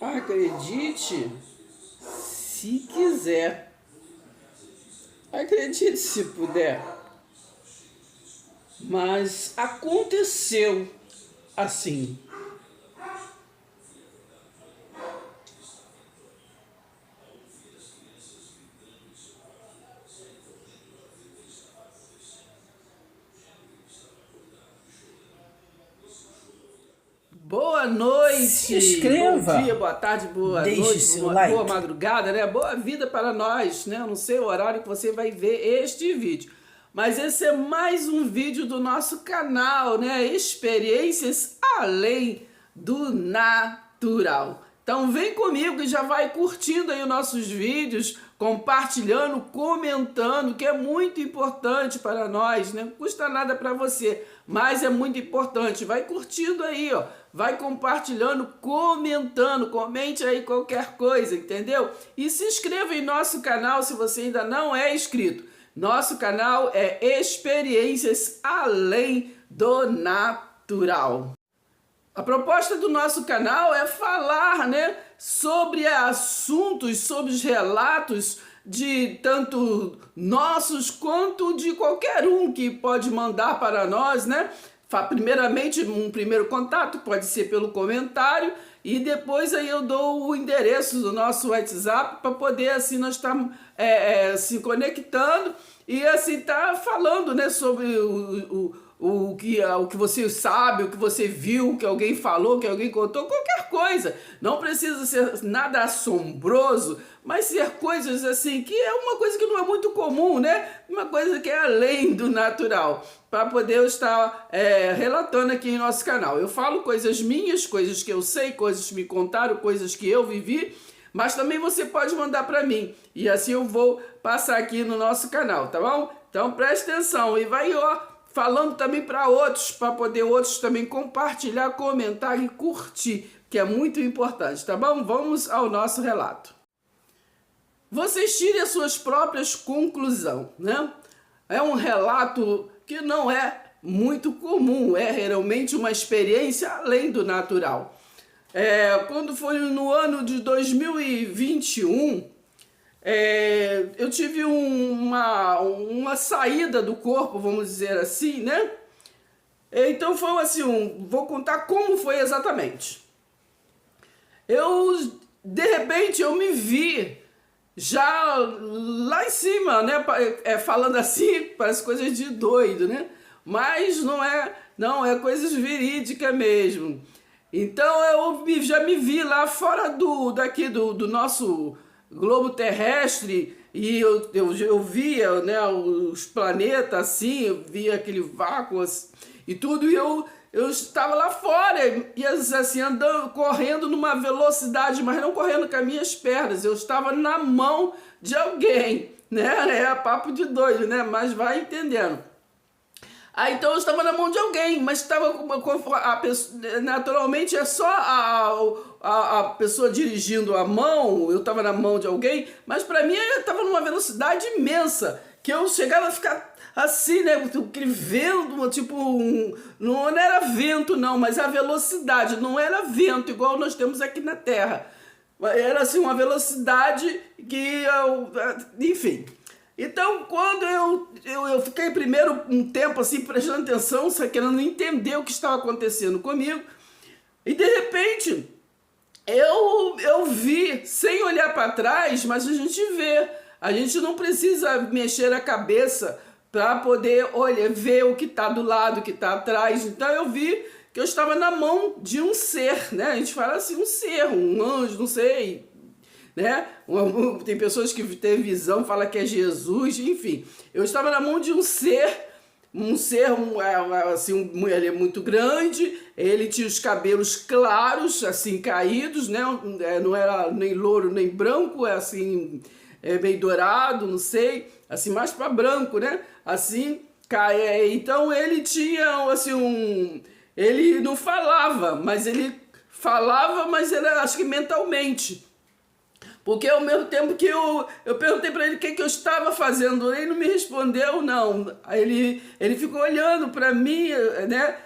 Acredite se quiser. Acredite se puder. Mas aconteceu assim. Boa noite, se inscreva, bom dia, boa tarde, boa deixe noite, seu boa, like. boa madrugada, né? Boa vida para nós, né? Eu não sei o horário que você vai ver este vídeo, mas esse é mais um vídeo do nosso canal, né? Experiências além do natural. Então vem comigo e já vai curtindo aí os nossos vídeos, compartilhando, comentando, que é muito importante para nós, né? Não custa nada para você, mas é muito importante. Vai curtindo aí, ó. Vai compartilhando, comentando, comente aí qualquer coisa, entendeu? E se inscreva em nosso canal se você ainda não é inscrito. Nosso canal é Experiências Além do Natural. A proposta do nosso canal é falar, né, sobre assuntos, sobre os relatos de tanto nossos quanto de qualquer um que pode mandar para nós, né? Primeiramente, um primeiro contato pode ser pelo comentário e depois aí eu dou o endereço do nosso WhatsApp para poder assim nós estarmos se conectando e assim tá falando, né, sobre o que você sabe, o que você viu, o que alguém falou, o que alguém contou, qualquer coisa. Não precisa ser nada assombroso, mas ser coisas assim, que é uma coisa que não é muito comum, né? Uma coisa que é além do natural, para poder eu estar relatando aqui em nosso canal. Eu falo coisas minhas, coisas que eu sei, coisas que me contaram, coisas que eu vivi, mas também você pode mandar para mim, e assim eu vou passar aqui no nosso canal, tá bom? Então preste atenção e vai, ó, falando também para outros, para poder outros também compartilhar, comentar e curtir, que é muito importante, tá bom? Vamos ao nosso relato. Vocês tirem as suas próprias conclusões, né? É um relato que não é muito comum, é realmente uma experiência além do natural. Quando foi no ano de 2021, eu tive uma saída do corpo, vamos dizer assim, né? Então foi assim, vou contar como foi exatamente. De repente, eu me vi já lá em cima, né? Falando assim, parece coisa de doido, né? Mas não é coisas verídicas mesmo. Então eu já me vi lá fora do nosso globo terrestre e eu via, né, os planetas assim, eu via aquele vácuo assim, e tudo, e eu estava lá fora e assim, andando, correndo numa velocidade, mas não correndo com as minhas pernas, eu estava na mão de alguém, né? É papo de doido, né? Mas vai entendendo. Então eu estava na mão de alguém, mas estava naturalmente é só a pessoa dirigindo a mão, eu estava na mão de alguém, mas para mim eu estava numa velocidade imensa, que eu chegava a ficar assim, né, aquele vento, tipo, não era vento não, mas a velocidade, não era vento igual nós temos aqui na Terra, era assim uma velocidade que, enfim... Então, quando eu fiquei primeiro um tempo assim, prestando atenção, só querendo entender o que estava acontecendo comigo, e de repente eu vi, sem olhar para trás, mas a gente vê, a gente não precisa mexer a cabeça para poder ver o que está do lado, o que está atrás. Então eu vi que eu estava na mão de um ser, né? A gente fala assim, um ser, um anjo, não sei... Né? Tem pessoas que têm visão, fala que é Jesus, enfim. Eu estava na mão de um ser assim, ele é muito grande, ele tinha os cabelos claros, assim, caídos, né? Não era nem louro nem branco, assim, meio dourado, não sei, assim, mais para branco, né? Assim, então ele tinha, assim, ele não falava, mas ele falava, mas era, acho que mentalmente. Porque ao mesmo tempo que eu perguntei para ele o que eu estava fazendo, ele não me respondeu, não. Aí ele ficou olhando para mim, né?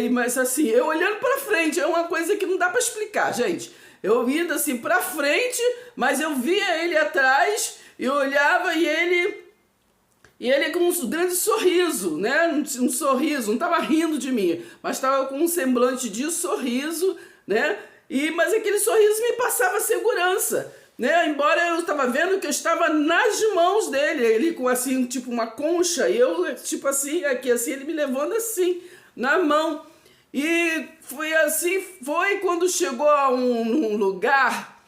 Mas assim, eu olhando para frente, é uma coisa que não dá para explicar, gente. Eu indo assim pra frente, mas eu via ele atrás, eu olhava e ele com um grande sorriso, né? Um sorriso, não estava rindo de mim, mas estava com um semblante de sorriso, né? Mas aquele sorriso me passava segurança, né? Embora eu estava vendo que eu estava nas mãos dele, ele com assim, tipo uma concha, e eu, tipo assim, aqui assim, ele me levando assim, na mão. E foi assim, foi quando chegou a um lugar,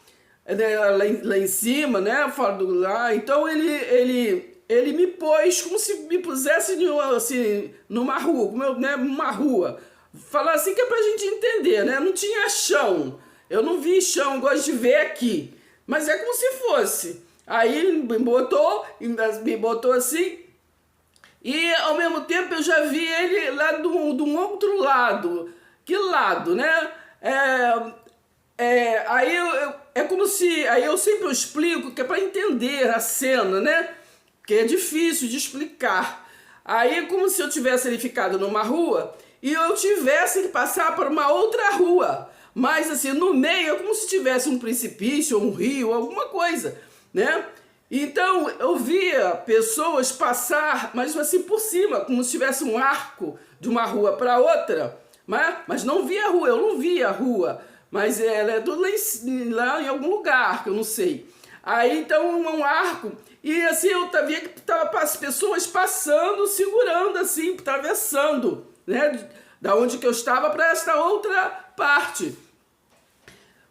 né, lá em cima, né? Fora do lugar, então ele me pôs como se me pusesse assim, numa rua, né, uma rua. Falar assim que é pra gente entender, né? Não tinha chão. Eu não vi chão, gosto de ver aqui. Mas é como se fosse. Aí me botou assim. E ao mesmo tempo eu já vi ele lá do um outro lado. Que lado, né? Aí é como se. Aí eu sempre explico que é para entender a cena, né? Porque é difícil de explicar. Aí é como se eu tivesse ele ficado numa rua e eu tivesse que passar por uma outra rua. Mas assim, no meio é como se tivesse um precipício, ou um rio, alguma coisa, né? Então eu via pessoas passar, mas assim por cima, como se tivesse um arco de uma rua para outra, mas não via a rua, eu não via a rua, mas ela é tudo lá em algum lugar, que eu não sei. Aí então um arco, e assim eu via que tava as pessoas passando, segurando assim, atravessando, né? Da onde que eu estava para esta outra parte.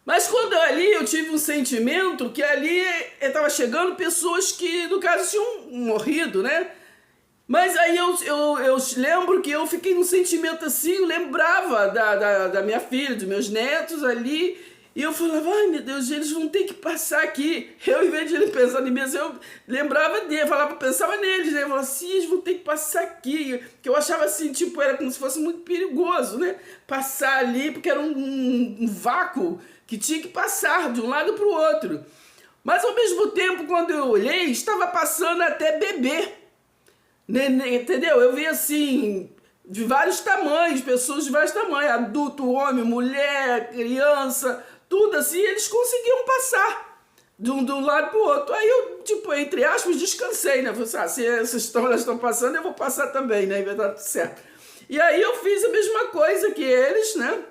Mas quando eu tive um sentimento que ali estava chegando pessoas que, no caso, tinham morrido, né? Mas aí eu lembro que eu fiquei num sentimento assim, eu lembrava da minha filha, dos meus netos ali, e eu falava, ai meu Deus, eles vão ter que passar aqui. Eu, em vez de ele pensar em mim, eu lembrava dele, pensava neles, né? Eu falava assim, eles vão ter que passar aqui. Que eu achava assim, tipo, era como se fosse muito perigoso, né? Passar ali, porque era um vácuo que tinha que passar de um lado para o outro. Mas ao mesmo tempo, quando eu olhei, estava passando até bebê. Entendeu? Eu vi assim, de vários tamanhos, pessoas de vários tamanhos, adulto, homem, mulher, criança, tudo assim, eles conseguiam passar de um lado para o outro. Aí eu, tipo, entre aspas, descansei, né? Falei assim, se elas estão passando, eu vou passar também, né? E vai dar tudo certo. E aí eu fiz a mesma coisa que eles, né?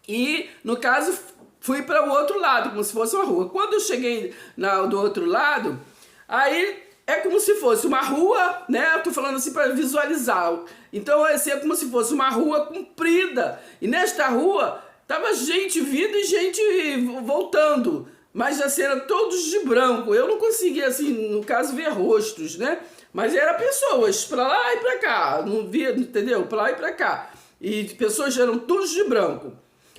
E, no caso, fui para o outro lado, como se fosse uma rua. Quando eu cheguei do outro lado, aí é como se fosse uma rua, né? Eu tô falando assim para visualizar. Então, assim, é como se fosse uma rua comprida. E nesta rua, tava gente vindo e gente voltando. Mas, assim, eram todos de branco. Eu não conseguia, assim, no caso, ver rostos, né? Mas eram pessoas para lá e para cá. Não via, entendeu? Para lá e para cá. E pessoas eram todos de branco.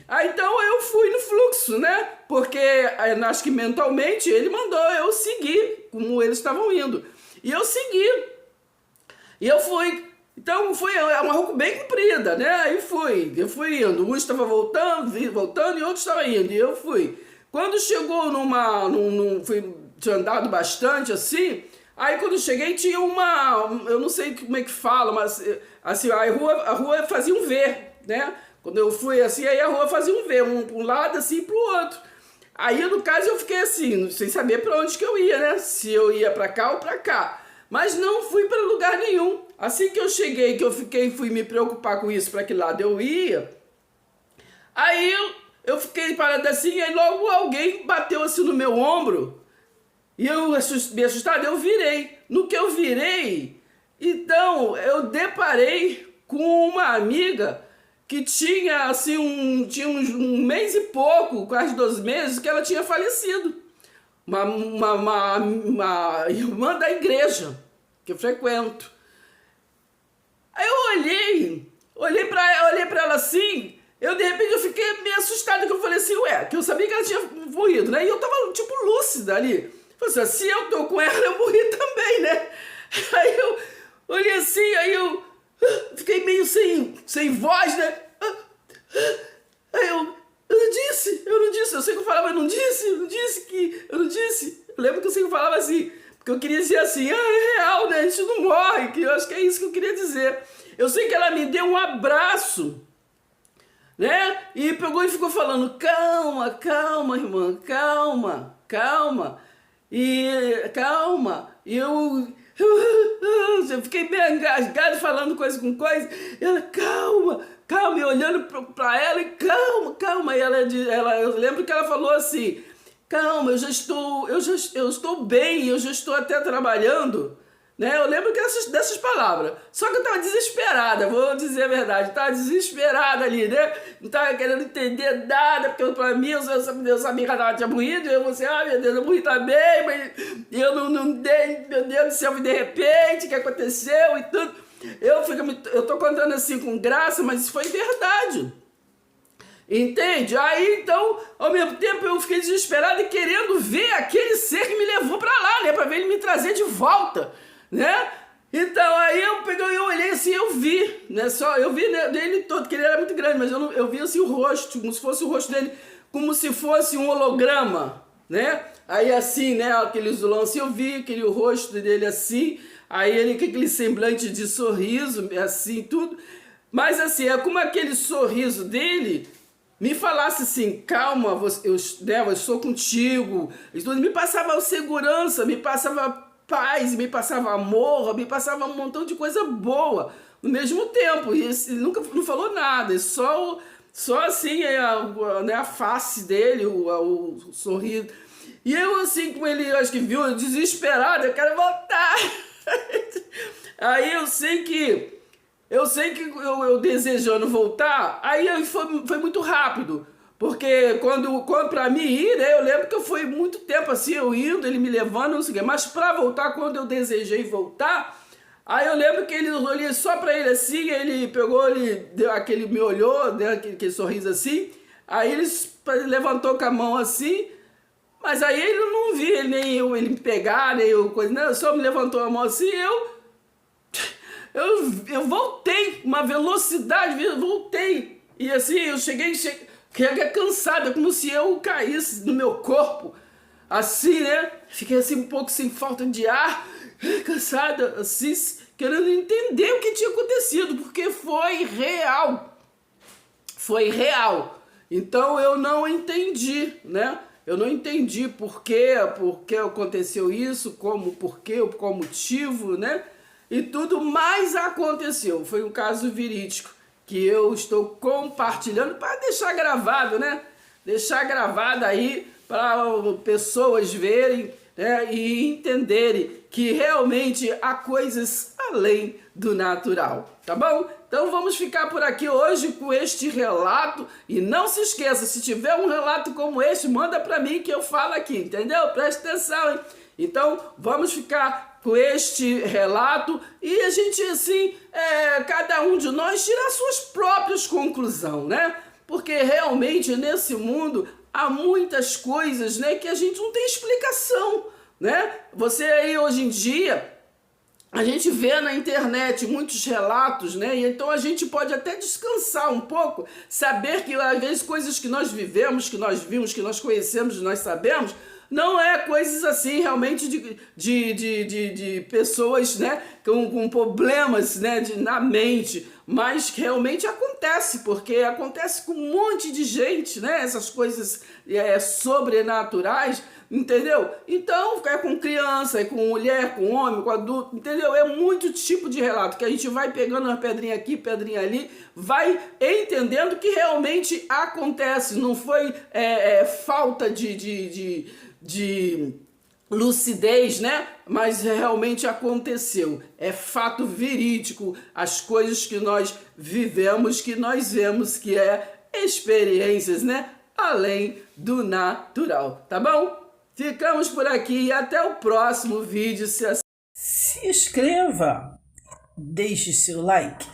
Aí então eu fui no fluxo, né? Porque acho que mentalmente ele mandou eu seguir como eles estavam indo. E eu segui. E eu fui. Então foi uma rua bem comprida, né? Aí eu fui indo. Um estava voltando e outro estava indo. E eu fui. Quando chegou tinha andado bastante assim. Aí quando eu cheguei tinha eu não sei como é que fala, mas assim, a rua fazia um V, né? Quando eu fui assim, aí a rua fazia um V, um para um lado assim e para o outro. Aí, no caso, eu fiquei assim, sem saber para onde que eu ia, né? Se eu ia para cá ou para cá. Mas não fui para lugar nenhum. Assim que eu cheguei, que eu fui me preocupar com isso, para que lado eu ia. Aí eu fiquei parado assim, e aí logo alguém bateu assim no meu ombro. E eu, me assustado, eu virei. No que eu virei, então eu deparei com uma amiga que tinha assim um mês e pouco, quase 12 meses, que ela tinha falecido. Uma irmã da igreja que eu frequento. Aí eu olhei para ela assim, de repente eu fiquei meio assustada, que eu falei assim, que eu sabia que ela tinha morrido, né? E eu tava tipo lúcida ali. Falei assim, se eu tô com ela, eu morri também, né? Aí eu olhei assim, aí eu fiquei meio sem voz, né? Aí eu não disse, eu sei que eu falava, eu não disse. Eu lembro que eu sempre falava assim, porque eu queria dizer assim, é real, né? A gente não morre, que eu acho que é isso que eu queria dizer. Eu sei que ela me deu um abraço, né? E pegou e ficou falando, calma, calma, irmã, calma, calma, e calma, e eu fiquei bem engasgado falando coisa com coisa, e ela, calma, calma, e olhando pra ela, e calma, calma, e eu lembro que ela falou assim, calma, eu estou bem, eu já estou até trabalhando, né? Eu lembro dessas palavras. Só que eu estava desesperada, vou dizer a verdade. Estava desesperada ali, né? Não estava querendo entender nada, porque para mim eu sabia que ela tinha morrido. E eu assim, ah, meu Deus, eu morri também, mas eu não dei, meu Deus do céu, de repente, o que aconteceu e tudo. Eu tô contando assim com graça, mas isso foi verdade. Entende? Aí, então, ao mesmo tempo eu fiquei desesperado e querendo ver aquele ser que me levou para lá, né? Para ver ele me trazer de volta, né? Então, aí eu olhei assim, eu vi, né? Eu vi dele todo, que ele era muito grande, mas eu vi assim o rosto, como se fosse o rosto dele, como se fosse um holograma, né? Aí assim, né? Aquele zulão assim, eu vi o rosto dele assim, aí ele com aquele semblante de sorriso, assim, tudo. Mas assim, é como aquele sorriso dele me falasse assim, calma, eu estou contigo, me passava segurança, me passava paz, me passava amor, me passava um montão de coisa boa no mesmo tempo, e ele nunca não falou nada, só assim, né, a face dele, o sorriso, e eu assim, com ele, acho que viu, desesperado, eu quero voltar, aí eu sei que eu desejando voltar, aí foi muito rápido, porque quando pra mim ir, né, eu lembro que eu fui muito tempo assim, eu indo, ele me levando, não sei o quê, mas pra voltar, quando eu desejei voltar, aí eu lembro que eu olhei só pra ele assim, ele pegou, ele deu aquele, me olhou, deu aquele sorriso assim, aí ele levantou com a mão assim, mas aí ele não vi, nem ele me pegar, nem eu coisa, não, só me levantou a mão assim, eu voltei, uma velocidade, voltei. E assim, eu cheguei cansada, como se eu caísse no meu corpo. Assim, né? Fiquei assim um pouco sem falta de ar, cansada, assim, querendo entender o que tinha acontecido, porque foi real. Foi real. Então eu não entendi, né? Eu não entendi por que aconteceu isso, por quê, qual motivo, né? E tudo mais aconteceu. Foi um caso verídico que eu estou compartilhando para deixar gravado, né? Deixar gravado aí para pessoas verem, né? E entenderem que realmente há coisas além do natural, tá bom? Então vamos ficar por aqui hoje com este relato e não se esqueça, se tiver um relato como este, manda para mim que eu falo aqui, entendeu? Presta atenção, hein? Então vamos ficar com este relato e a gente assim, cada um de nós tira as suas próprias conclusões, né? Porque realmente nesse mundo há muitas coisas, né, que a gente não tem explicação, né? Você aí hoje em dia, a gente vê na internet muitos relatos, né? E então a gente pode até descansar um pouco, saber que às vezes coisas que nós vivemos, que nós vimos, que nós conhecemos, nós sabemos, não é coisas assim realmente de pessoas, né, com problemas, né, na mente, mas realmente acontece, porque acontece com um monte de gente, né, essas coisas sobrenaturais, entendeu? Então, é com criança, é com mulher, com homem, com adulto, entendeu? É muito tipo de relato que a gente vai pegando uma pedrinha aqui, pedrinha ali, vai entendendo que realmente acontece, não foi falta de lucidez, né? Mas realmente aconteceu. É fato verídico as coisas que nós vivemos, que nós vemos que experiências, né? Além do natural, tá bom? Ficamos por aqui e até o próximo vídeo. Se inscreva, deixe seu like.